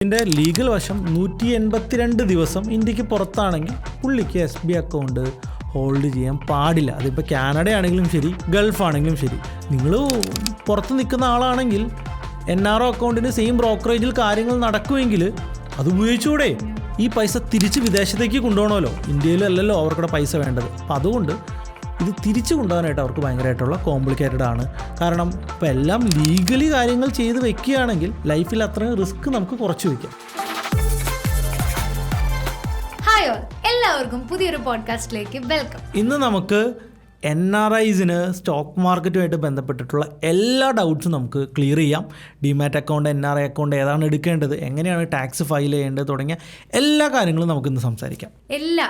ഇതിൻ്റെ ലീഗൽ വശം 182 ദിവസം ഇന്ത്യക്ക് പുറത്താണെങ്കിൽ പുള്ളിക്ക് SBI അക്കൗണ്ട് ഹോൾഡ് ചെയ്യാൻ പാടില്ല. അതിപ്പോൾ കാനഡയാണെങ്കിലും ശരി, ഗൾഫാണെങ്കിലും ശരി. നിങ്ങൾ പുറത്ത് നിൽക്കുന്ന ആളാണെങ്കിൽ NRO അക്കൗണ്ടിന് സെയിം ബ്രോക്കറേജിൽ കാര്യങ്ങൾ നടക്കുമെങ്കിൽ അത് ഉപയോഗിച്ചുകൂടെ? ഈ പൈസ തിരിച്ച് വിദേശത്തേക്ക് കൊണ്ടുപോകണമല്ലോ, ഇന്ത്യയിലല്ലല്ലോ അവർക്കിടെ പൈസ വേണ്ടത്. അപ്പം അതുകൊണ്ട് ഇത് തിരിച്ചു കൊണ്ടുപോകാനായിട്ട് അവർക്ക് ഭയങ്കരമായിട്ടുള്ള കോംപ്ലിക്കേറ്റഡ് ആണ്. കാരണം ഇപ്പം എല്ലാം ലീഗലി കാര്യങ്ങൾ ചെയ്ത് വെക്കുകയാണെങ്കിൽ ലൈഫിൽ അത്രയും റിസ്ക് നമുക്ക് കുറച്ച് വയ്ക്കാം. ഹായ് ഓൾ, എല്ലാവർക്കും പുതിയൊരു പോഡ്കാസ്റ്റിലേക്ക് വെൽക്കം. ഇന്ന് നമുക്ക് NRIസിന് സ്റ്റോക്ക് മാർക്കറ്റുമായിട്ട് ബന്ധപ്പെട്ടിട്ടുള്ള എല്ലാ ഡൗട്ട്സും നമുക്ക് ക്ലിയർ ചെയ്യാം. ഡിമാറ്റ് അക്കൗണ്ട്, NRI അക്കൗണ്ട് ഏതാണ് എടുക്കേണ്ടത്, എങ്ങനെയാണ് ടാക്സ് ഫയൽ ചെയ്യേണ്ടത് തുടങ്ങിയ എല്ലാ കാര്യങ്ങളും നമുക്കിന്ന് സംസാരിക്കാം.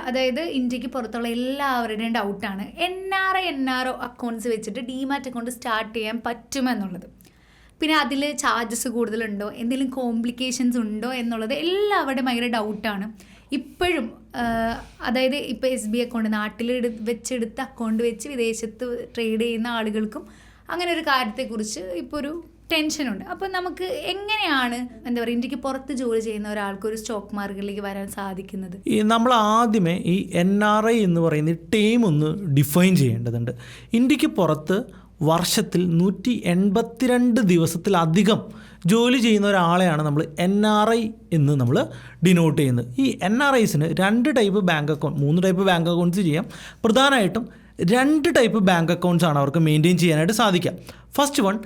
അതായത് ഇന്ത്യക്ക് പുറത്തുള്ള എല്ലാവരുടെയും ഡൗട്ടാണ് NRO അക്കൗണ്ട്സ് വെച്ചിട്ട് ഡിമാറ്റ് അക്കൗണ്ട് സ്റ്റാർട്ട് ചെയ്യാൻ പറ്റുമെന്നുള്ളത്. പിന്നെ അതിൽ ചാർജസ് കൂടുതലുണ്ടോ, എന്തെങ്കിലും കോംപ്ലിക്കേഷൻസ് ഉണ്ടോ എന്നുള്ളത് എല്ലാവരുടെയും ഭയങ്കര ഡൗട്ടാണ് ഇപ്പോഴും. അതായത് ഇപ്പോൾ SBI അക്കൗണ്ട് നാട്ടിൽ വെച്ചെടുത്ത അക്കൗണ്ട് വെച്ച് വിദേശത്ത് ട്രേഡ് ചെയ്യുന്ന ആളുകൾക്കും അങ്ങനെ ഒരു കാര്യത്തെക്കുറിച്ച് ഇപ്പോൾ ഒരു ടെൻഷനുണ്ട്. അപ്പോൾ നമുക്ക് എങ്ങനെയാണ് ഇന്ത്യക്ക് പുറത്ത് ജോലി ചെയ്യുന്ന ഒരാൾക്ക് ഒരു സ്റ്റോക്ക് മാർക്കറ്റിലേക്ക് വരാൻ സാധിക്കുന്നത്? നമ്മൾ ആദ്യമേ ഈ NRI എന്ന് പറയുന്ന ടേം ഒന്ന് ഡിഫൈൻ ചെയ്യേണ്ടതുണ്ട്. ഇന്ത്യക്ക് പുറത്ത് വർഷത്തിൽ 182 ദിവസത്തിലധികം ജോലി ചെയ്യുന്ന ഒരാളെയാണ് നമ്മൾ NRI എന്ന് നമ്മൾ ഡിനോട്ട് ചെയ്യുന്നത്. ഈ NRIസിന് 2 type bank account, 3 type bank accounts ചെയ്യാം. പ്രധാനമായിട്ടും 2 ടൈപ്പ് ബാങ്ക് അക്കൗണ്ട്സ് ആണ് അവർക്ക് മെയിൻറ്റെയിൻ ചെയ്യാനായിട്ട് സാധിക്കുക. ഫസ്റ്റ് വൺ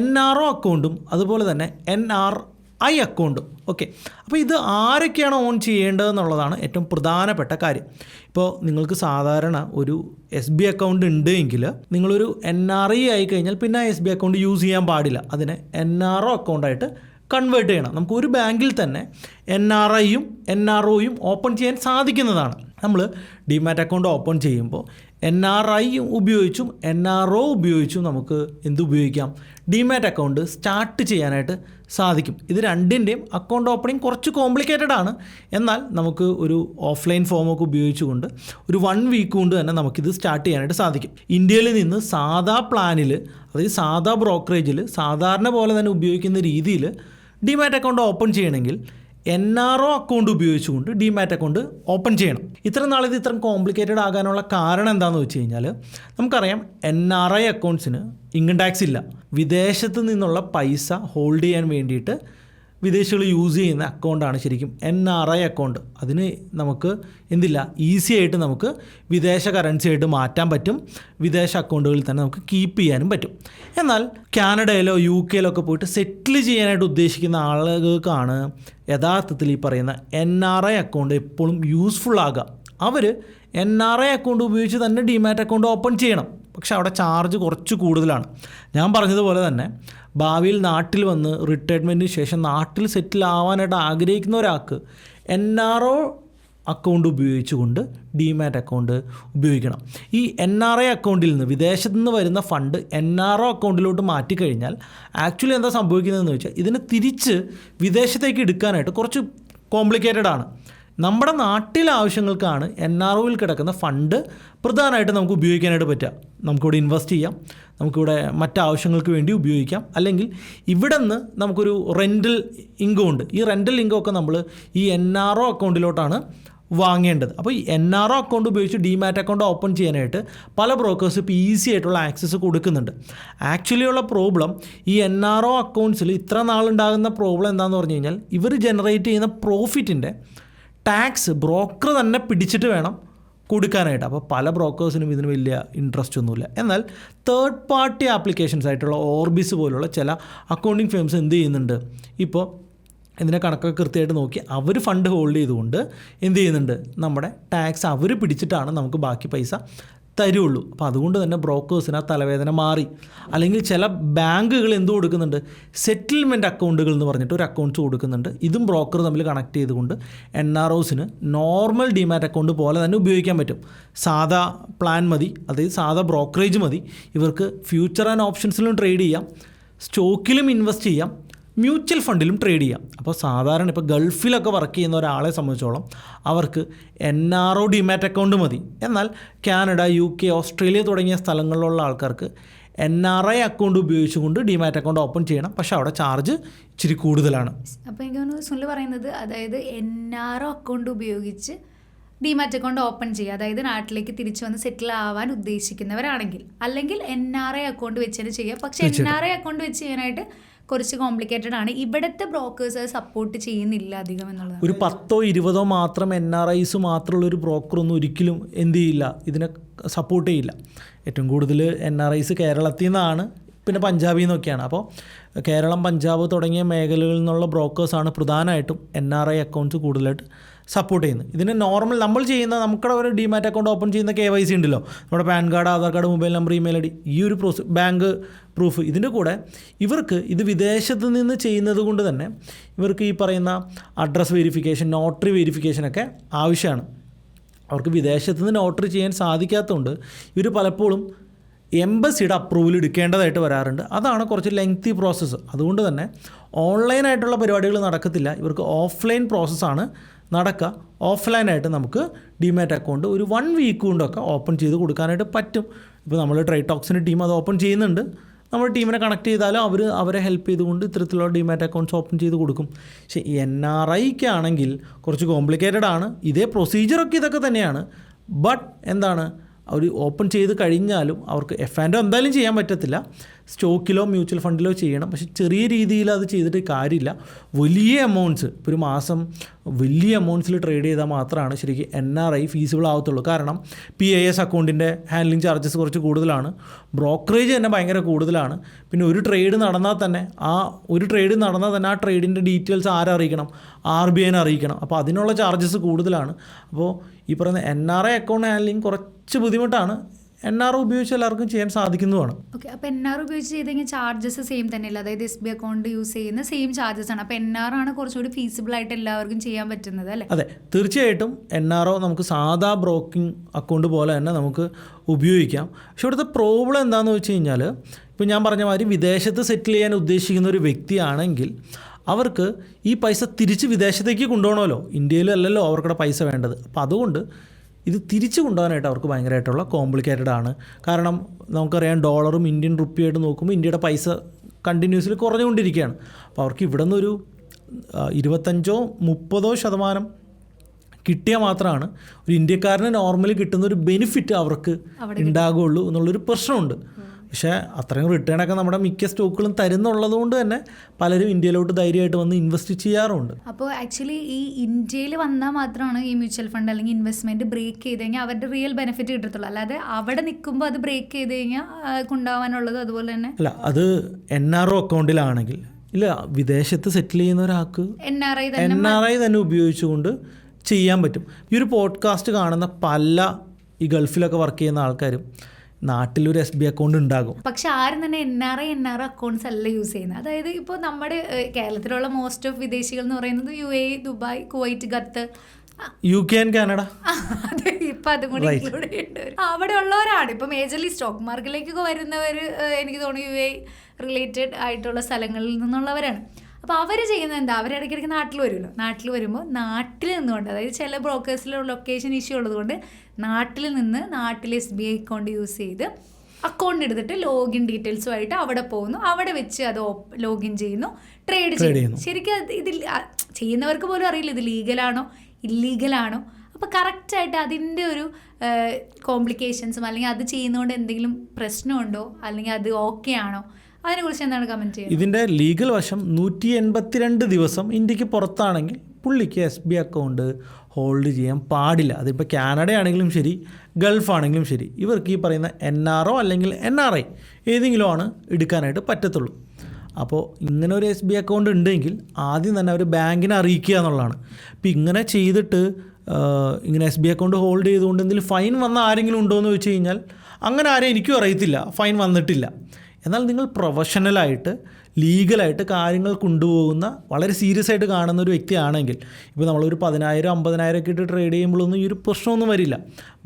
NRO അക്കൗണ്ടും അതുപോലെ തന്നെ NRI അക്കൗണ്ടും. ഓക്കെ, അപ്പോൾ ഇത് ആരൊക്കെയാണ് ഓൺ ചെയ്യേണ്ടതെന്നുള്ളതാണ് ഏറ്റവും പ്രധാനപ്പെട്ട കാര്യം. ഇപ്പോൾ നിങ്ങൾക്ക് സാധാരണ ഒരു SBI അക്കൗണ്ട് ഉണ്ട് എങ്കിൽ നിങ്ങളൊരു NRI ആയി കഴിഞ്ഞാൽ പിന്നെ SBI അക്കൗണ്ട് യൂസ് ചെയ്യാൻ പാടില്ല. അതിനെ NRO അക്കൗണ്ടായിട്ട് കൺവേർട്ട് ചെയ്യണം. നമുക്ക് ഒരു ബാങ്കിൽ തന്നെ NRIയും NROയും ഓപ്പൺ ചെയ്യാൻ സാധിക്കുന്നതാണ്. നമ്മൾ ഡിമാറ്റ് അക്കൗണ്ട് ഓപ്പൺ ചെയ്യുമ്പോൾ NRI ഉപയോഗിച്ചും NRO ഉപയോഗിച്ചും നമുക്ക് ഉപയോഗിക്കാം, ഡിമാറ്റ് അക്കൗണ്ട് സ്റ്റാർട്ട് ചെയ്യാനായിട്ട് സാധിക്കും. ഇത് രണ്ടിൻ്റെയും അക്കൗണ്ട് ഓപ്പണിംഗ് കുറച്ച് കോംപ്ലിക്കേറ്റഡ് ആണ്. എന്നാൽ നമുക്ക് ഒരു ഓഫ്ലൈൻ ഫോമൊക്കെ ഉപയോഗിച്ചുകൊണ്ട് ഒരു 1 വീക്ക് കൊണ്ട് തന്നെ നമുക്കിത് സ്റ്റാർട്ട് ചെയ്യാനായിട്ട് സാധിക്കും. ഇന്ത്യയിൽ നിന്ന് സാധാ പ്ലാനിൽ, അതായത് സാധാ ബ്രോക്കറേജിൽ സാധാരണ പോലെ തന്നെ ഉപയോഗിക്കുന്ന രീതിയിൽ ഡിമാറ്റ് അക്കൗണ്ട് ഓപ്പൺ ചെയ്യണമെങ്കിൽ NRO അക്കൗണ്ട് ഉപയോഗിച്ചുകൊണ്ട് ഡിമാറ്റ് അക്കൗണ്ട് ഓപ്പൺ ചെയ്യണം. ഇത്ര നാളിത് ഇത്ര കോംപ്ലിക്കേറ്റഡ് ആകാനുള്ള കാരണം എന്താണെന്ന് വെച്ച് കഴിഞ്ഞാൽ നമുക്കറിയാം NRI അക്കൗണ്ട്സിന് ഇൻകം ടാക്സ് ഇല്ല. വിദേശത്ത് നിന്നുള്ള പൈസ ഹോൾഡ് ചെയ്യാൻ വേണ്ടിയിട്ട് വിദേശികൾ യൂസ് ചെയ്യുന്ന അക്കൗണ്ടാണ് ശരിക്കും NRI അക്കൗണ്ട്. അതിന് നമുക്ക് ഈസി ആയിട്ട് നമുക്ക് വിദേശ കറൻസി ആയിട്ട് മാറ്റാൻ പറ്റും. വിദേശ അക്കൗണ്ടുകളിൽ തന്നെ നമുക്ക് കീപ്പ് ചെയ്യാനും പറ്റും. എന്നാൽ കാനഡയിലോ UK ഒക്കെ പോയിട്ട് സെറ്റിൽ ചെയ്യാനായിട്ട് ഉദ്ദേശിക്കുന്ന ആളുകൾക്കാണ് യഥാർത്ഥത്തിൽ ഈ പറയുന്ന NRI അക്കൗണ്ട് എപ്പോഴും യൂസ്ഫുൾ ആകുക. അവർ NRI അക്കൗണ്ട് ഉപയോഗിച്ച് തന്നെ ഡിമാറ്റ് അക്കൗണ്ട് ഓപ്പൺ ചെയ്യണം. പക്ഷെ അവിടെ ചാർജ് കുറച്ച് കൂടുതലാണ്. ഞാൻ പറഞ്ഞതുപോലെ തന്നെ ഭാവിയിൽ നാട്ടിൽ വന്ന് റിട്ടയർമെൻറ്റിന് ശേഷം നാട്ടിൽ സെറ്റിൽ ആവാനായിട്ട് ആഗ്രഹിക്കുന്ന ഒരാൾക്ക് NRO അക്കൗണ്ട് ഉപയോഗിച്ചുകൊണ്ട് ഡിമാറ്റ് അക്കൗണ്ട് ഉപയോഗിക്കണം. ഈ NRI അക്കൗണ്ടിൽ നിന്ന് വിദേശത്തു നിന്ന് വരുന്ന ഫണ്ട് NRO അക്കൗണ്ടിലോട്ട് മാറ്റിക്കഴിഞ്ഞാൽ ആക്ച്വലി എന്താ സംഭവിക്കുന്നതെന്ന് വെച്ചാൽ ഇതിന് തിരിച്ച് വിദേശത്തേക്ക് എടുക്കാനായിട്ട് കുറച്ച് കോംപ്ലിക്കേറ്റഡ് ആണ്. നമ്മുടെ നാട്ടിലെ ആവശ്യങ്ങൾക്കാണ് NROയിൽ കിടക്കുന്ന ഫണ്ട് പ്രധാനമായിട്ട് നമുക്ക് ഉപയോഗിക്കാനായിട്ട് പറ്റുക. നമുക്കിവിടെ ഇൻവെസ്റ്റ് ചെയ്യാം, നമുക്കിവിടെ മറ്റാവശ്യങ്ങൾക്ക് വേണ്ടി ഉപയോഗിക്കാം. അല്ലെങ്കിൽ ഇവിടെ നിന്ന് നമുക്കൊരു റെൻ്റൽ ഇൻകം ഉണ്ട്. ഈ റെൻ്റൽ ഇൻകം ഒക്കെ നമ്മൾ ഈ NRO അക്കൗണ്ടിലോട്ടാണ് വാങ്ങേണ്ടത്. അപ്പോൾ ഈ NRO അക്കൗണ്ട് ഉപയോഗിച്ച് ഡിമാറ്റ് അക്കൗണ്ട് ഓപ്പൺ ചെയ്യാനായിട്ട് പല ബ്രോക്കേഴ്സ് ഇപ്പോൾ ഈസി ആയിട്ടുള്ള ആക്സസ് കൊടുക്കുന്നുണ്ട്. ആക്ച്വലി ഉള്ള പ്രോബ്ലം ഈ NRO അക്കൗണ്ട്സിൽ ഇത്ര നാളുണ്ടാകുന്ന പ്രോബ്ലം എന്താണെന്ന് പറഞ്ഞു കഴിഞ്ഞാൽ ഇവർ ജനറേറ്റ് ചെയ്യുന്ന പ്രോഫിറ്റിൻ്റെ ടാക്സ് ബ്രോക്കർ തന്നെ പിടിച്ചിട്ട് വേണം കൊടുക്കാനായിട്ട്. അപ്പോൾ പല ബ്രോക്കേഴ്സിനും ഇതിന് വലിയ ഇൻട്രസ്റ്റ് ഒന്നുമില്ല. എന്നാൽ തേർഡ് പാർട്ടി ആപ്ലിക്കേഷൻസ് ആയിട്ടുള്ള ഓർബിസ് പോലുള്ള ചില അക്കൗണ്ടിങ് ഫേംസ് ചെയ്യുന്നുണ്ട്, ഇപ്പോൾ ഇതിനെ കണക്കൊക്കെ കൃത്യമായിട്ട് നോക്കി അവർ ഫണ്ട് ഹോൾഡ് ചെയ്തുകൊണ്ട് ചെയ്യുന്നുണ്ട്, നമ്മുടെ ടാക്സ് അവർ പിടിച്ചിട്ടാണ് നമുക്ക് ബാക്കി പൈസ തരുള്ളൂ. അപ്പോൾ അതുകൊണ്ട് തന്നെ ബ്രോക്കേഴ്സിന് ആ തലവേദന മാറി. അല്ലെങ്കിൽ ചില ബാങ്കുകൾ കൊടുക്കുന്നുണ്ട്, സെറ്റിൽമെൻറ്റ് അക്കൗണ്ടുകൾ എന്ന് പറഞ്ഞിട്ട് ഒരു അക്കൗണ്ട്സ് കൊടുക്കുന്നുണ്ട്. ഇതും ബ്രോക്കർ തമ്മിൽ കണക്ട് ചെയ്തുകൊണ്ട് NROസിന് നോർമൽ ഡിമാറ്റ് അക്കൗണ്ട് പോലെ തന്നെ ഉപയോഗിക്കാൻ പറ്റും. സാധാ പ്ലാൻ മതി, അതായത് സാധാ ബ്രോക്കറേജ് മതി. ഇവർക്ക് ഫ്യൂച്ചർ ആൻഡ് ഓപ്ഷൻസിലും ട്രേഡ് ചെയ്യാം, സ്റ്റോക്കിലും ഇൻവെസ്റ്റ് ചെയ്യാം, മ്യൂച്വൽ ഫണ്ടിലും ട്രേഡ് ചെയ്യാം. അപ്പോൾ സാധാരണ ഇപ്പോൾ ഗൾഫിലൊക്കെ വർക്ക് ചെയ്യുന്ന ഒരാളെ സംബന്ധിച്ചോളം അവർക്ക് NRO ഡിമാറ്റ് അക്കൗണ്ട് മതി. എന്നാൽ കാനഡ, UK, ഓസ്ട്രേലിയ തുടങ്ങിയ സ്ഥലങ്ങളിലുള്ള ആൾക്കാർക്ക് NRI അക്കൗണ്ട് ഉപയോഗിച്ചുകൊണ്ട് ഡിമാറ്റ് അക്കൗണ്ട് ഓപ്പൺ ചെയ്യണം. പക്ഷേ അവിടെ ചാർജ് ഇച്ചിരി കൂടുതലാണ്. അപ്പോൾ എനിക്ക് തോന്നുന്നു സുനിൽ പറയുന്നത് അതായത് NRO അക്കൗണ്ട് ഉപയോഗിച്ച് ഡിമാറ്റ് അക്കൗണ്ട് ഓപ്പൺ ചെയ്യുക, അതായത് നാട്ടിലേക്ക് തിരിച്ചു വന്ന് സെറ്റിൽ ആവാൻ ഉദ്ദേശിക്കുന്നവരാണെങ്കിൽ, അല്ലെങ്കിൽ NRI അക്കൗണ്ട് വെച്ച് തന്നെ ചെയ്യുക. പക്ഷേ NRI അക്കൗണ്ട് വെച്ച് ചെയ്യാനായിട്ട് കുറച്ച് കോംപ്ലിക്കേറ്റഡ് ആണ്. ഇവിടുത്തെ ബ്രോക്കേഴ്സ് അത് സപ്പോർട്ട് ചെയ്യുന്നില്ല അധികം എന്നുള്ളത്. ഒരു 10-20 മാത്രം NRIs മാത്രമുള്ള ഒരു ബ്രോക്കറൊന്നും ഒരിക്കലും എന്ത് ചെയ്യില്ല, ഇതിനെ സപ്പോർട്ട് ചെയ്യില്ല. ഏറ്റവും കൂടുതൽ NRIs കേരളത്തിൽ നിന്നാണ്, പിന്നെ പഞ്ചാബിൽ നിന്നൊക്കെയാണ്. അപ്പോൾ കേരളം, പഞ്ചാബ് തുടങ്ങിയ മേഖലകളിൽ നിന്നുള്ള ബ്രോക്കേഴ്സാണ് പ്രധാനമായിട്ടും NRI അക്കൗണ്ട്സ് കൂടുതലായിട്ട് സപ്പോർട്ട് ചെയ്യുന്നത്. ഇതിന് നോർമൽ നമ്മൾ ചെയ്യുന്ന നമുക്കുടെ ഒരു ഡിമാറ്റ് അക്കൗണ്ട് ഓപ്പൺ ചെയ്യുന്ന KYC ഉണ്ടല്ലോ, നമ്മുടെ pan card, Aadhaar card, mobile number, email ID, ഈ ഒരു ബാങ്ക് പ്രൂഫ്, ഇതിൻ്റെ കൂടെ ഇവർക്ക് ഇത് വിദേശത്ത് നിന്ന് ചെയ്യുന്നത് കൊണ്ട് തന്നെ ഇവർക്ക് ഈ പറയുന്ന അഡ്രസ് വെരിഫിക്കേഷൻ, നോട്ടറി വെരിഫിക്കേഷനൊക്കെ ആവശ്യമാണ്. അവർക്ക് വിദേശത്ത് നിന്ന് നോട്ടറി ചെയ്യാൻ സാധിക്കാത്തതുകൊണ്ട് ഇവർ പലപ്പോഴും എംബസിയുടെ അപ്രൂവൽ എടുക്കേണ്ടതായിട്ട് വരാറുണ്ട്. അതാണ് കുറച്ച് ലെങ്തി പ്രോസസ്സ്. അതുകൊണ്ട് തന്നെ ഓൺലൈനായിട്ടുള്ള പരിപാടികൾ നടക്കത്തില്ല. ഇവർക്ക് ഓഫ്ലൈൻ പ്രോസസ്സാണ് നടക്കുക. ഓഫ്ലൈനായിട്ട് നമുക്ക് ഡിമാറ്റ് അക്കൗണ്ട് ഒരു 1 വീക്ക് കൊണ്ടൊക്കെ ഓപ്പൺ ചെയ്ത് കൊടുക്കാനായിട്ട് പറ്റും. ഇപ്പോൾ നമ്മൾ ട്രേഡ് ടോക്സിൻ്റെ ടീം അത് ഓപ്പൺ ചെയ്യുന്നുണ്ട്. നമ്മൾ ടീമിനെ കണക്ട് ചെയ്താലും അവരെ ഹെൽപ്പ് ചെയ്തുകൊണ്ട് ഇത്തരത്തിലുള്ള ഡിമാറ്റ് അക്കൗണ്ട്സ് ഓപ്പൺ ചെയ്ത് കൊടുക്കും. പക്ഷേ NRIക്കാണെങ്കിൽ കുറച്ച് കോംപ്ലിക്കേറ്റഡ് ആണ്. ഇതേ പ്രൊസീജിയറൊക്കെ ഇതൊക്കെ തന്നെയാണ്. ബട്ട് എന്താണ്, അവർ ഓപ്പൺ ചെയ്ത് കഴിഞ്ഞാലും അവർക്ക് F&O എന്തായാലും ചെയ്യാൻ പറ്റത്തില്ല. സ്റ്റോക്കിലോ മ്യൂച്വൽ ഫണ്ടിലോ ചെയ്യണം. പക്ഷേ ചെറിയ രീതിയിൽ അത് ചെയ്തിട്ട് കാര്യമില്ല. വലിയ എമൗണ്ട്സ്, ഇപ്പോൾ ഒരു മാസം വലിയ എമൗണ്ട്സിൽ ട്രേഡ് ചെയ്താൽ മാത്രമാണ് ശരിക്കും NRI ഫീസിബിൾ ആവത്തുള്ളൂ. കാരണം PIS അക്കൗണ്ടിൻ്റെ ഹാൻഡ്ലിംഗ് ചാർജസ് കുറച്ച് കൂടുതലാണ്, ബ്രോക്കറേജ് തന്നെ ഭയങ്കര കൂടുതലാണ്. പിന്നെ ഒരു ട്രേഡ് നടന്നാൽ തന്നെ ആ ട്രേഡിൻ്റെ ഡീറ്റെയിൽസ് ആരറിയിക്കണം, RBIനെ അറിയിക്കണം. അപ്പോൾ അതിനുള്ള ചാർജസ് കൂടുതലാണ്. അപ്പോൾ ഈ പറയുന്ന NRI അക്കൗണ്ട് ഹാൻഡ്ലിംഗ് കുറച്ച് ബുദ്ധിമുട്ടാണ്. NRO ഉപയോഗിച്ച് എല്ലാവർക്കും ചെയ്യാൻ സാധിക്കുന്നതുമാണ്. ഓക്കെ, അപ്പോൾ NRO ഉപയോഗിച്ച് ചെയ്തെങ്കിൽ ചാർജസ് സെയിം തന്നെയല്ല, അതായത് SBI അക്കൗണ്ട് യൂസ് ചെയ്യുന്ന സെയിം ചാർജസ് ആണ്. അപ്പോൾ NRO ആണ് കുറച്ചുകൂടി ഫീസിബിൾ ആയിട്ട് എല്ലാവർക്കും ചെയ്യാൻ പറ്റുന്നത് അല്ലേ? അതെ, തീർച്ചയായിട്ടും NRO നമുക്ക് സാധാ ബ്രോക്കിംഗ് അക്കൗണ്ട് പോലെ തന്നെ നമുക്ക് ഉപയോഗിക്കാം. പക്ഷേ ഇവിടുത്തെ പ്രോബ്ലം എന്താണെന്ന് വെച്ച് കഴിഞ്ഞാൽ, ഇപ്പോൾ ഞാൻ പറഞ്ഞ മാതിരി വിദേശത്ത് സെറ്റിൽ ചെയ്യാൻ ഉദ്ദേശിക്കുന്ന ഒരു വ്യക്തിയാണെങ്കിൽ അവർക്ക് ഈ പൈസ തിരിച്ച് വിദേശത്തേക്ക് കൊണ്ടുപോകണമല്ലോ. ഇന്ത്യയിലല്ലല്ലോ അവർക്കുടെ പൈസ വേണ്ടത്. അപ്പോൾ അതുകൊണ്ട് ഇത് തിരിച്ചു കൊണ്ടുപോകാനായിട്ട് അവർക്ക് ഭയങ്കരമായിട്ടുള്ള കോംപ്ലിക്കേറ്റഡ് ആണ്. കാരണം നമുക്കറിയാം, ഡോളറും ഇന്ത്യൻ റുപ്പിയായിട്ട് നോക്കുമ്പോൾ ഇന്ത്യയുടെ പൈസ കണ്ടിന്യൂസ്ലി കുറഞ്ഞുകൊണ്ടിരിക്കുകയാണ്. അപ്പോൾ അവർക്ക് ഇവിടെ നിന്നൊരു 25-30% കിട്ടിയാൽ മാത്രമാണ് ഒരു ഇന്ത്യക്കാരന് നോർമലി കിട്ടുന്ന ഒരു ബെനിഫിറ്റ് അവർക്ക് ഉണ്ടാകുള്ളൂ എന്നുള്ളൊരു പ്രശ്നമുണ്ട്. പക്ഷേ അത്രയും റിട്ടേണൊക്കെ നമ്മുടെ മിക്ക സ്റ്റോക്കുകളും തരുന്നുള്ളത് കൊണ്ട് തന്നെ പലരും ഇന്ത്യയിലോട്ട് ധൈര്യമായിട്ട് വന്ന് ഇൻവെസ്റ്റ് ചെയ്യാറുണ്ട്. അപ്പോൾ ആക്ച്വലി ഈ ഇന്ത്യയിൽ വന്നാൽ മാത്രമാണ് ഈ മ്യൂച്വൽ ഫണ്ട് അല്ലെങ്കിൽ ഇൻവെസ്റ്റ്മെൻറ്റ് ബ്രേക്ക് ചെയ്ത് കഴിഞ്ഞാൽ അവരുടെ റിയൽ ബെനിഫിറ്റ് കിട്ടത്തുള്ളൂ. അല്ലാതെ അവിടെ നിൽക്കുമ്പോൾ അത് ബ്രേക്ക് ചെയ്ത് കഴിഞ്ഞാൽ കൊണ്ടുപോകാനുള്ളത് അതുപോലെ തന്നെ അല്ല. അത് NRO അക്കൗണ്ടിലാണെങ്കിൽ ഇല്ല, വിദേശത്ത് സെറ്റിൽ ചെയ്യുന്ന ഒരാൾക്ക് NRI തന്നെ ഉപയോഗിച്ചുകൊണ്ട് ചെയ്യാൻ പറ്റും. ഈ ഒരു പോഡ്കാസ്റ്റ് കാണുന്ന പല ഈ ഗൾഫിലൊക്കെ വർക്ക് ചെയ്യുന്ന ആൾക്കാരും നാട്ടിലൊരു SBI അക്കൗണ്ട് ഉണ്ടാകും. പക്ഷെ ആരും തന്നെ NRO അക്കൗണ്ട്സ് അല്ല യൂസ് ചെയ്യുന്നത്. അതായത് ഇപ്പോൾ നമ്മുടെ കേരളത്തിലുള്ള മോസ്റ്റ് ഓഫ് വിദേശികൾ എന്ന് പറയുന്നത് UAE, Dubai, Kuwait, Qatar, UK and Canada. അതെ, ഇപ്പം അതും കൂടി ഇൻക്ലൂഡ് ചെയ്യേണ്ടി വരും. അവിടെ ഉള്ളവരാണ് ഇപ്പോൾ മേജർലി സ്റ്റോക്ക് മാർക്കറ്റിലേക്കൊക്കെ വരുന്നവർ. എനിക്ക് തോന്നുന്നു UAE റിലേറ്റഡ് ആയിട്ടുള്ള സ്ഥലങ്ങളിൽ നിന്നുള്ളവരാണ്. അപ്പോൾ അവർ ചെയ്യുന്നത് എന്താ, അവരിടയ്ക്കിടയ്ക്ക് നാട്ടിൽ വരുമല്ലോ. നാട്ടിൽ വരുമ്പോൾ നാട്ടിൽ നിന്നുകൊണ്ട്, അതായത് ചില ബ്രോക്കേഴ്സിൽ ലൊക്കേഷൻ ഇഷ്യൂ ഉള്ളതുകൊണ്ട് നാട്ടിൽ നിന്ന് SBI അക്കൗണ്ട് യൂസ് ചെയ്ത് അക്കൗണ്ട് എടുത്തിട്ട് ലോഗിൻ ഡീറ്റെയിൽസുമായിട്ട് അവിടെ പോകുന്നു. അവിടെ വെച്ച് അത് ലോഗിൻ ചെയ്യുന്നു, ട്രേഡ് ചെയ്യുന്നു. ശരിക്കും ഇതിൽ ചെയ്യുന്നവർക്ക് പോലും അറിയില്ല ഇത് ലീഗലാണോ ഇല്ലീഗലാണോ. അപ്പോൾ കറക്റ്റായിട്ട് അതിൻ്റെ ഒരു കോംപ്ലിക്കേഷൻസും അല്ലെങ്കിൽ അത് ചെയ്യുന്നതുകൊണ്ട് എന്തെങ്കിലും പ്രശ്നമുണ്ടോ അല്ലെങ്കിൽ അത് ഓക്കെ ആണോ, അതിനെക്കുറിച്ച് എന്താണ് കമൻറ്റ് ചെയ്യുന്നത്? ഇതിൻ്റെ ലീഗൽ വശം 182 ദിവസം ഇന്ത്യക്ക് പുറത്താണെങ്കിൽ പുള്ളിക്ക് SBI അക്കൗണ്ട് ഹോൾഡ് ചെയ്യാൻ പാടില്ല. അതിപ്പോൾ കാനഡ ആണെങ്കിലും ശരി, ഗൾഫ് ആണെങ്കിലും ശരി, ഇവർക്ക് ഈ പറയുന്ന NRO അല്ലെങ്കിൽ NRI ഏതെങ്കിലും ആണ് എടുക്കാനായിട്ട് പറ്റത്തുള്ളൂ. അപ്പോൾ ഇങ്ങനെ ഒരു SBI അക്കൗണ്ട് ഉണ്ടെങ്കിൽ ആദ്യം തന്നെ അവർ ബാങ്കിനെ അറിയിക്കുക എന്നുള്ളതാണ്. അപ്പോൾ ഇങ്ങനെ ചെയ്തിട്ട് ഇങ്ങനെ SBI അക്കൗണ്ട് ഹോൾഡ് ചെയ്തുകൊണ്ട് എന്തെങ്കിലും ഫൈൻ വന്ന ആരെങ്കിലും ഉണ്ടോ എന്ന് വെച്ച് കഴിഞ്ഞാൽ അങ്ങനെ ആരെയും എനിക്കും അറിയത്തില്ല, ഫൈൻ വന്നിട്ടില്ല. എന്നാൽ നിങ്ങൾ പ്രൊഫഷണലായിട്ട് ലീഗലായിട്ട് കാര്യങ്ങൾ കൊണ്ടുപോകുന്ന വളരെ സീരിയസ് ആയിട്ട് കാണുന്ന ഒരു വ്യക്തിയാണെങ്കിൽ, ഇപ്പോൾ നമ്മളൊരു 10,000-50,000 ഒക്കെ ഇട്ട് ട്രേഡ് ചെയ്യുമ്പോഴൊന്നും ഈ ഒരു പ്രശ്നമൊന്നും വരില്ല.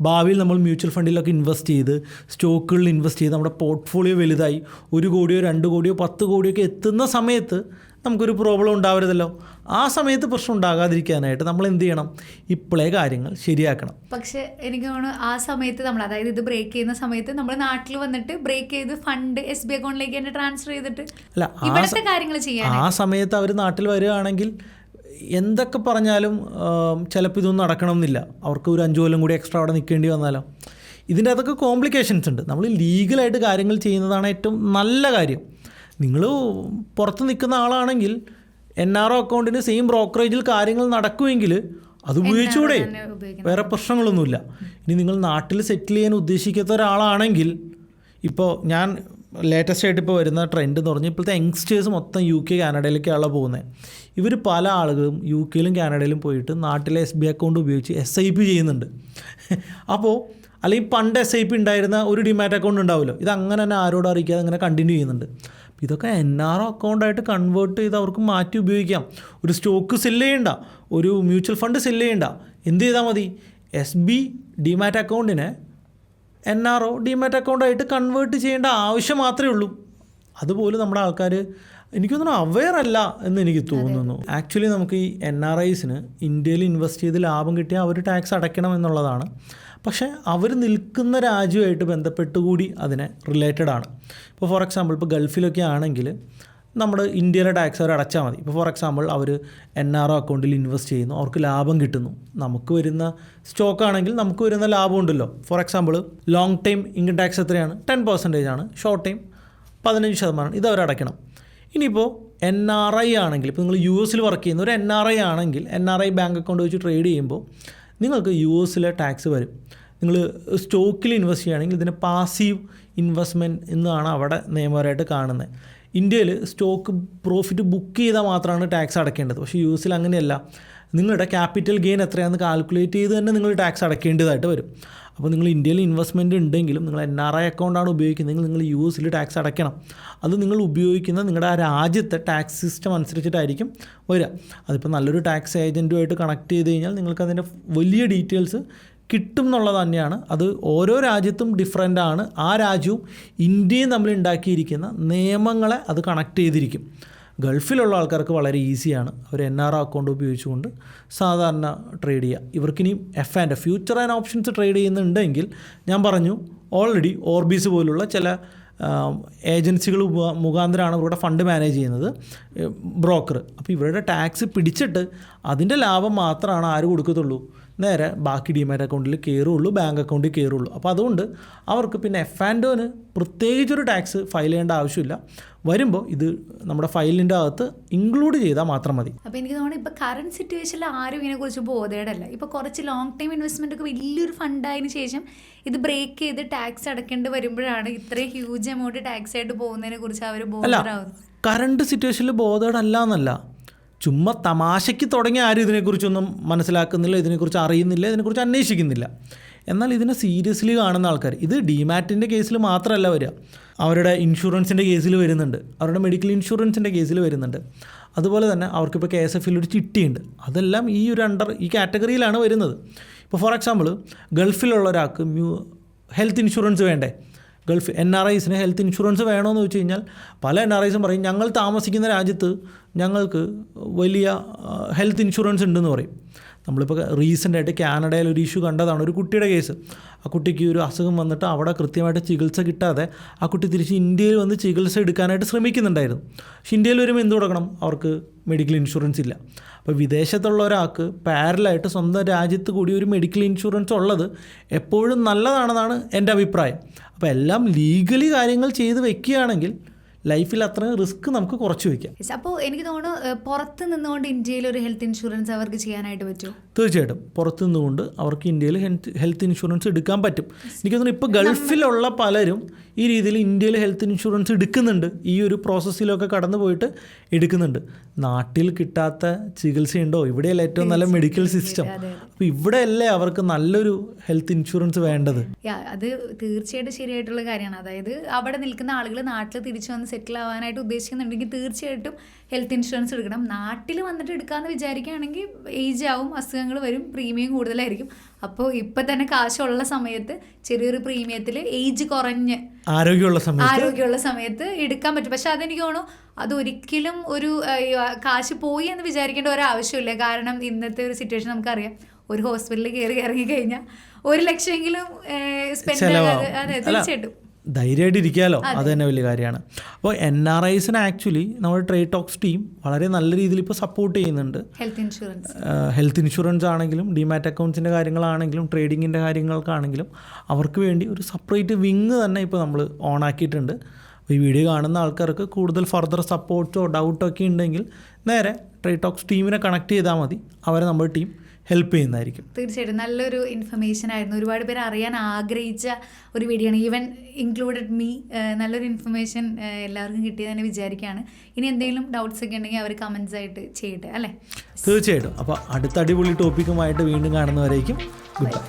ഭാവിയിൽ നമ്മൾ മ്യൂച്വൽ ഫണ്ടിലൊക്കെ ഇൻവെസ്റ്റ് ചെയ്ത് സ്റ്റോക്കുകളിൽ ഇൻവെസ്റ്റ് ചെയ്ത് നമ്മുടെ പോർട്ട്ഫോളിയോ വലുതായി 1 കോടിയോ 2 കോടിയോ 10 കോടിയോ ഒക്കെ എത്തുന്ന സമയത്ത് നമുക്കൊരു പ്രോബ്ലം ഉണ്ടാവരുതല്ലോ. ആ സമയത്ത് പ്രശ്നം ഉണ്ടാകാതിരിക്കാനായിട്ട് നമ്മൾ എന്ത് ചെയ്യണം? ഇപ്പോഴേ കാര്യങ്ങൾ ശരിയാക്കണം. പക്ഷെ എനിക്ക് തോന്നുന്നു ആ സമയത്ത് നമ്മൾ, അതായത് ഇത് ബ്രേക്ക് ചെയ്യുന്ന സമയത്ത് നമ്മൾ നാട്ടിൽ വന്നിട്ട് ബ്രേക്ക് ചെയ്ത് ഫണ്ട് SBI അക്കൗണ്ടിലേക്ക് തന്നെ ട്രാൻസ്ഫർ ചെയ്തിട്ട് അല്ല, ഇവിടുത്തെ കാര്യങ്ങൾ ചെയ്യാൻ ആ സമയത്ത് അവർ നാട്ടിൽ വരികയാണെങ്കിൽ എന്തൊക്കെ പറഞ്ഞാലും ചിലപ്പോൾ ഇതൊന്നും നടക്കണമെന്നില്ല. അവർക്ക് ഒരു 5 കൊല്ലം കൂടി എക്സ്ട്രാ അവിടെ നിൽക്കേണ്ടി വന്നാലോ. ഇതിൻ്റെ അതൊക്കെ കോംപ്ലിക്കേഷൻസ് ഉണ്ട്. നമ്മൾ ലീഗലായിട്ട് കാര്യങ്ങൾ ചെയ്യുന്നതാണ് ഏറ്റവും നല്ല കാര്യം. നിങ്ങൾ പുറത്ത് നിൽക്കുന്ന ആളാണെങ്കിൽ NRO അക്കൗണ്ടിന് സെയിം ബ്രോക്കറേജിൽ കാര്യങ്ങൾ നടക്കുമെങ്കിൽ അത് ഉപയോഗിച്ചുകൂടെ? വേറെ പ്രശ്നങ്ങളൊന്നുമില്ല. ഇനി നിങ്ങൾ നാട്ടിൽ സെറ്റിൽ ചെയ്യാൻ ഉദ്ദേശിക്കാത്ത ഒരാളാണെങ്കിൽ, ഇപ്പോൾ ഞാൻ ലേറ്റസ്റ്റ് ആയിട്ട് ഇപ്പോൾ വരുന്ന ട്രെൻഡ് എന്ന് പറഞ്ഞാൽ ഇപ്പോഴത്തെ യങ്സ്റ്റേഴ്സ് മൊത്തം UK കാനഡയിലേക്കാണല്ലോ പോകുന്നത്. ഇവർ പല ആളുകളും UK യിലും കാനഡയിലും പോയിട്ട് നാട്ടിലെ SBI അക്കൗണ്ട് ഉപയോഗിച്ച് SIP ചെയ്യുന്നുണ്ട്. അപ്പോൾ അല്ലെങ്കിൽ പണ്ട് SIP ഉണ്ടായിരുന്ന ഒരു ഡിമാറ്റ് അക്കൗണ്ട് ഉണ്ടാവുമല്ലോ, ഇതങ്ങനെ തന്നെ ആരോടും അറിയിക്കാതെ അങ്ങനെ കണ്ടിന്യൂ ചെയ്യുന്നുണ്ട്. ഇതൊക്കെ NRO അക്കൗണ്ടായിട്ട് കൺവേർട്ട് ചെയ്ത് അവർക്ക് മാറ്റി ഉപയോഗിക്കാം. ഒരു സ്റ്റോക്ക് സെല്ല് ചെയ്യണ്ട, ഒരു മ്യൂച്വൽ ഫണ്ട് സെല്ല് ചെയ്യണ്ട. എന്ത് ചെയ്താൽ മതി? SB ഡിമാറ്റ് അക്കൗണ്ടിനെ NRO ഡിമാറ്റ് അക്കൗണ്ടായിട്ട് കൺവേർട്ട് ചെയ്യേണ്ട ആവശ്യം മാത്രമേ ഉള്ളൂ. അതുപോലെ നമ്മുടെ ആൾക്കാർ എനിക്ക് തോന്നുന്നു അവെയർ അല്ല എന്ന് എനിക്ക് തോന്നുന്നു. ആക്ച്വലി നമുക്ക് ഈ NRIസിന് ഇന്ത്യയിൽ ഇൻവെസ്റ്റ് ചെയ്ത് ലാഭം കിട്ടിയാൽ അവർ ടാക്സ് അടയ്ക്കണം എന്നുള്ളതാണ്. പക്ഷേ അവർ നിൽക്കുന്ന രാജ്യമായിട്ട് ബന്ധപ്പെട്ട് കൂടി അതിനെ റിലേറ്റഡ് ആണ്. ഇപ്പോൾ ഫോർ എക്സാമ്പിൾ ഇപ്പോൾ ഗൾഫിലൊക്കെ ആണെങ്കിൽ നമ്മുടെ ഇന്ത്യയിലെ ടാക്സ് അവർ അടച്ചാൽ മതി. ഇപ്പോൾ ഫോർ എക്സാമ്പിൾ അവർ NRO അക്കൗണ്ടിൽ ഇൻവെസ്റ്റ് ചെയ്യുന്നു, അവർക്ക് ലാഭം കിട്ടുന്നു. നമുക്ക് വരുന്ന സ്റ്റോക്കാണെങ്കിൽ നമുക്ക് വരുന്ന ലാഭം ഉണ്ടല്ലോ. For example long time income tax എത്രയാണ്? 10% ആണ്. Short time 15%. ഇത് അവർ അടയ്ക്കണം. ഇനിയിപ്പോൾ NRI ആണെങ്കിൽ, ഇപ്പോൾ നിങ്ങൾ US വർക്ക് ചെയ്യുന്ന ഒരു NRI ആണെങ്കിൽ NRI ബാങ്ക് അക്കൗണ്ട് വെച്ച് ട്രേഡ് ചെയ്യുമ്പോൾ നിങ്ങൾക്ക് US ടാക്സ് വരും. നിങ്ങൾ സ്റ്റോക്കിൽ ഇൻവെസ്റ്റ് ചെയ്യുകയാണെങ്കിൽ ഇതിന് പാസീവ് ഇൻവെസ്റ്റ്മെൻറ്റ് എന്നാണ് അവിടെ നിയമപരമായിട്ട് കാണുന്നത്. ഇന്ത്യയിൽ സ്റ്റോക്ക് പ്രോഫിറ്റ് ബുക്ക് ചെയ്താൽ മാത്രമാണ് ടാക്സ് അടയ്ക്കേണ്ടത്. പക്ഷേ US അങ്ങനെയല്ല. നിങ്ങളുടെ ക്യാപിറ്റൽ ഗെയിൻ എത്രയാണെന്ന് കാൽക്കുലേറ്റ് ചെയ്ത് തന്നെ നിങ്ങൾ ടാക്സ് അടയ്ക്കേണ്ടതായിട്ട് വരും. അപ്പോൾ നിങ്ങൾ ഇന്ത്യയിൽ ഇൻവെസ്റ്റ്മെൻറ്റ് ഉണ്ടെങ്കിലും നിങ്ങൾ NRI അക്കൗണ്ടാണ് ഉപയോഗിക്കുന്നതെങ്കിൽ നിങ്ങൾ US ടാക്സ് അടയ്ക്കണം. അത് നിങ്ങൾ ഉപയോഗിക്കുന്ന നിങ്ങളുടെ ആ രാജ്യത്തെ ടാക്സ് സിസ്റ്റം അനുസരിച്ചിട്ടായിരിക്കും വരിക. അതിപ്പോൾ നല്ലൊരു ടാക്സ് ഏജൻറ്റുമായിട്ട് കണക്ട് ചെയ്ത് കഴിഞ്ഞാൽ നിങ്ങൾക്ക് അതിൻ്റെ വലിയ ഡീറ്റെയിൽസ് കിട്ടും എന്നുള്ളത് തന്നെയാണ്. അത് ഓരോ രാജ്യത്തും ഡിഫറൻ്റ് ആണ്. ആ രാജ്യവും ഇന്ത്യയും തമ്മിൽ ഉണ്ടാക്കിയിരിക്കുന്ന നിയമങ്ങളെ അത് കണക്ട് ചെയ്തിരിക്കും. ഗൾഫിലുള്ള ആൾക്കാർക്ക് വളരെ ഈസിയാണ്. അവർ NRO അക്കൗണ്ട് ഉപയോഗിച്ചുകൊണ്ട് സാധാരണ ട്രേഡ് ചെയ്യുക. ഇവർക്കിനി ഫ്യൂച്ചർ ആൻഡ് ഓപ്ഷൻസ് ട്രേഡ് ചെയ്യുന്നുണ്ടെങ്കിൽ ഞാൻ പറഞ്ഞു ഓൾറെഡി ഓർബീസ് പോലുള്ള ചില ഏജൻസികൾ മുഖാന്തരമാണ് ഇവരുടെ ഫണ്ട് മാനേജ് ചെയ്യുന്നത്, ബ്രോക്കർ. അപ്പോൾ ഇവരുടെ ടാക്സ് പിടിച്ചിട്ട് അതിൻ്റെ ലാഭം മാത്രമാണ് ആര് കൊടുക്കത്തുള്ളൂ? നേരെ ബാക്കി ഡിമാറ്റ് അക്കൗണ്ടിൽ കയറുള്ളൂ, ബാങ്ക് അക്കൗണ്ടിൽ കയറുള്ളൂ. അപ്പോൾ അതുകൊണ്ട് അവർക്ക് പിന്നെ F&Oന് പ്രത്യേകിച്ചൊരു ടാക്സ് ഫയൽ ചെയ്യേണ്ട ആവശ്യമില്ല. വരുമ്പോൾ ഇത് നമ്മുടെ ഫയലിൻ്റെ അകത്ത് ഇൻക്ലൂഡ് ചെയ്താൽ മാത്രം മതി. അപ്പോൾ എനിക്ക് തോന്നുന്നു ഇപ്പോൾ കറണ്ട് സിറ്റുവേഷനിൽ ആരും ഇതിനെക്കുറിച്ച് ബോധേടല്ല. ഇപ്പോൾ കുറച്ച് ലോങ് ടൈം ഇൻവെസ്റ്റ്മെൻ്റ് ഒക്കെ വലിയൊരു ഫണ്ടായതിനു ശേഷം ഇത് ബ്രേക്ക് ചെയ്ത് ടാക്സ് അടയ്ക്കേണ്ടി വരുമ്പോഴാണ് ഇത്രയും ഹ്യൂജ് എമൗണ്ട് ടാക്സ് ആയിട്ട് പോകുന്നതിനെ കുറിച്ച് അവർ ബോധരാകുന്നത്. കറണ്ട് സിറ്റുവേഷനിൽ ബോധേടല്ല എന്നല്ല, ചുമ്മാ തമാശയ്ക്ക് തുടങ്ങിയ ആരും ഇതിനെക്കുറിച്ചൊന്നും മനസ്സിലാക്കുന്നില്ല, ഇതിനെക്കുറിച്ച് അറിയുന്നില്ല, ഇതിനെക്കുറിച്ച് അന്വേഷിക്കുന്നില്ല. എന്നാൽ ഇതിനെ സീരിയസ്ലി കാണുന്ന ആൾക്കാർ, ഇത് ഡിമാറ്റിൻ്റെ കേസിൽ മാത്രമല്ല വരിക, അവരുടെ ഇൻഷുറൻസിൻ്റെ കേസിൽ വരുന്നുണ്ട്, അവരുടെ മെഡിക്കൽ ഇൻഷുറൻസിൻ്റെ കേസിൽ വരുന്നുണ്ട്. അതുപോലെ തന്നെ അവർക്കിപ്പോൾ KSFയിൽ ഒരു ചിട്ടിയുണ്ട്. അതെല്ലാം ഈ ഒരു ഈ കാറ്റഗറിയിലാണ് വരുന്നത്. ഇപ്പോൾ ഫോർ എക്സാമ്പിൾ ഗൾഫിലുള്ള ഒരാൾക്ക് ഹെൽത്ത് ഇൻഷുറൻസ് വേണ്ടേ? ഗൾഫ് NRIസിന് ഹെൽത്ത് ഇൻഷുറൻസ് വേണമെന്ന് വെച്ച് കഴിഞ്ഞാൽ പല NRIസും പറയും ഞങ്ങൾ താമസിക്കുന്ന രാജ്യത്ത് ഞങ്ങൾക്ക് വലിയ ഹെൽത്ത് ഇൻഷുറൻസ് ഉണ്ടെന്ന് പറയും. നമ്മളിപ്പോൾ റീസെൻ്റായിട്ട് കാനഡയിൽ ഒരു ഇഷ്യൂ കണ്ടതാണ്, ഒരു കുട്ടിയുടെ കേസ്. ആ കുട്ടിക്ക് ഒരു അസുഖം വന്നിട്ട് അവിടെ കൃത്യമായിട്ട് ചികിത്സ കിട്ടാതെ ആ കുട്ടി തിരിച്ച് ഇന്ത്യയിൽ വന്ന് ചികിത്സ എടുക്കാനായിട്ട് ശ്രമിക്കുന്നുണ്ടായിരുന്നു. പക്ഷേ ഇന്ത്യയിൽ വരുമ്പോൾ എന്ത് കൊടുക്കണം? അവർക്ക് മെഡിക്കൽ ഇൻഷുറൻസ് ഇല്ല. അപ്പോൾ വിദേശത്തുള്ള ഒരാൾക്ക് പാരലായിട്ട് സ്വന്തം രാജ്യത്ത് കൂടി ഒരു മെഡിക്കൽ ഇൻഷുറൻസ് ഉള്ളത് എപ്പോഴും നല്ലതാണെന്നാണ് എൻ്റെ അഭിപ്രായം. അപ്പോൾ എല്ലാം ലീഗലി കാര്യങ്ങൾ ചെയ്ത് വെക്കുകയാണെങ്കിൽ ലൈഫിൽ അത്രയും റിസ്ക് നമുക്ക് കുറച്ച് വയ്ക്കാം. അപ്പോൾ എനിക്ക് തോന്നുന്നു പുറത്ത് നിന്നുകൊണ്ട് ഇന്ത്യയിൽ ഒരു ഹെൽത്ത് ഇൻഷുറൻസ് അവർക്ക് ചെയ്യാനായിട്ട് പറ്റുമോ? തീർച്ചയായിട്ടും പുറത്തു നിന്നുകൊണ്ട് അവർക്ക് ഇന്ത്യയിൽ ഹെൽത്ത് ഇൻഷുറൻസ് എടുക്കാൻ പറ്റും. എനിക്ക് തോന്നുന്നു ഇപ്പോൾ ഗൾഫിലുള്ള പലരും ഈ രീതിയിൽ ഇന്ത്യയിൽ ഹെൽത്ത് ഇൻഷുറൻസ് എടുക്കുന്നുണ്ട്. ഈ ഒരു പ്രോസസ്സിലൊക്കെ കടന്നു പോയിട്ട് എടുക്കുന്നുണ്ട്. നാട്ടിൽ കിട്ടാത്ത ചികിത്സയുണ്ടോ? ഇവിടെയല്ല ഏറ്റവും നല്ല മെഡിക്കൽ സിസ്റ്റം. അപ്പോൾ ഇവിടെയല്ലേ അവർക്ക് നല്ലൊരു ഹെൽത്ത് ഇൻഷുറൻസ് വേണ്ടത്. അത് തീർച്ചയായിട്ടും ശരിയായിട്ടുള്ള കാര്യമാണ്. അതായത് അവിടെ നിൽക്കുന്ന ആളുകൾ നാട്ടിൽ തിരിച്ചു വന്ന് സെറ്റിൽ ആവാനായിട്ട് ഉദ്ദേശിക്കുന്നുണ്ടെങ്കിൽ തീർച്ചയായിട്ടും ഹെൽത്ത് ഇൻഷുറൻസ് എടുക്കണം. നാട്ടിൽ വന്നിട്ട് എടുക്കാമെന്ന് വിചാരിക്കുകയാണെങ്കിൽ ഏജ് ആവും, അസുഖങ്ങൾ വരും, പ്രീമിയം കൂടുതലായിരിക്കും. അപ്പോൾ ഇപ്പം തന്നെ കാശുള്ള സമയത്ത് ചെറിയൊരു പ്രീമിയത്തിൽ ഏജ് കുറഞ്ഞ് ആരോഗ്യമുള്ള സമയത്ത് എടുക്കാൻ പറ്റും. പക്ഷെ അതെനിക്ക് തോന്നുന്നു അതൊരിക്കലും ഒരു കാശ് പോയി എന്ന് വിചാരിക്കേണ്ട ഒരാവശ്യമില്ല. കാരണം ഇന്നത്തെ ഒരു സിറ്റുവേഷൻ നമുക്കറിയാം, ഒരു ഹോസ്പിറ്റലിൽ കയറി ഇറങ്ങി കഴിഞ്ഞാൽ 1 ലക്ഷമെങ്കിലും സ്പെൻഡ് അതെ തീർച്ചയായിട്ടും ധൈര്യമായിട്ട് ഇരിക്കാമല്ലോ, അത് തന്നെ വലിയ കാര്യമാണ്. അപ്പോൾ NRIസിന് ആക്ച്വലി നമ്മുടെ ട്രേഡ് ടോക്സ് ടീം വളരെ നല്ല രീതിയിൽ ഇപ്പോൾ സപ്പോർട്ട് ചെയ്യുന്നുണ്ട്. ഹെൽത്ത് ഇൻഷുറൻസ് ആണെങ്കിലും ഡിമാറ്റ് അക്കൗണ്ട്സിൻ്റെ കാര്യങ്ങളാണെങ്കിലും ട്രേഡിങ്ങിൻ്റെ കാര്യങ്ങൾക്കാണെങ്കിലും അവർക്ക് വേണ്ടി ഒരു സെപ്പറേറ്റ് വിങ് തന്നെ ഇപ്പോൾ നമ്മൾ ഓൺ ആക്കിയിട്ടുണ്ട്. അപ്പോൾ ഈ വീഡിയോ കാണുന്ന ആൾക്കാർക്ക് കൂടുതൽ ഫർദർ സപ്പോർട്ടോ ഡൗട്ടോ ഒക്കെ ഉണ്ടെങ്കിൽ നേരെ ട്രേഡ് ടോക്സ് ടീമിനെ കണക്ട് ചെയ്താൽ മതി, അവരെ നമ്മുടെ ടീം ഹെൽപ്പ് ചെയ്യുന്നതായിരിക്കും. തീർച്ചയായിട്ടും നല്ലൊരു ഇൻഫർമേഷൻ ആയിരുന്നു. ഒരുപാട് പേര് അറിയാൻ ആഗ്രഹിച്ച ഒരു വീഡിയോ ആണ്, ഈവൻ ഇൻക്ലൂഡഡ് മീ. നല്ലൊരു ഇൻഫർമേഷൻ എല്ലാവർക്കും കിട്ടിയതെന്ന് വിചാരിക്കുകയാണ്. ഇനി എന്തെങ്കിലും ഡൗട്ട്സ് ഒക്കെ ഉണ്ടെങ്കിൽ അവർ കമൻസ് ആയിട്ട് ചെയ്യട്ടെ അല്ലേ? തീർച്ചയായിട്ടും. അപ്പോൾ അടുത്ത അടിപൊളി ടോപ്പിക്കുമായിട്ട് വീണ്ടും കാണുന്നവരേക്കും ഗുഡ് ബൈ.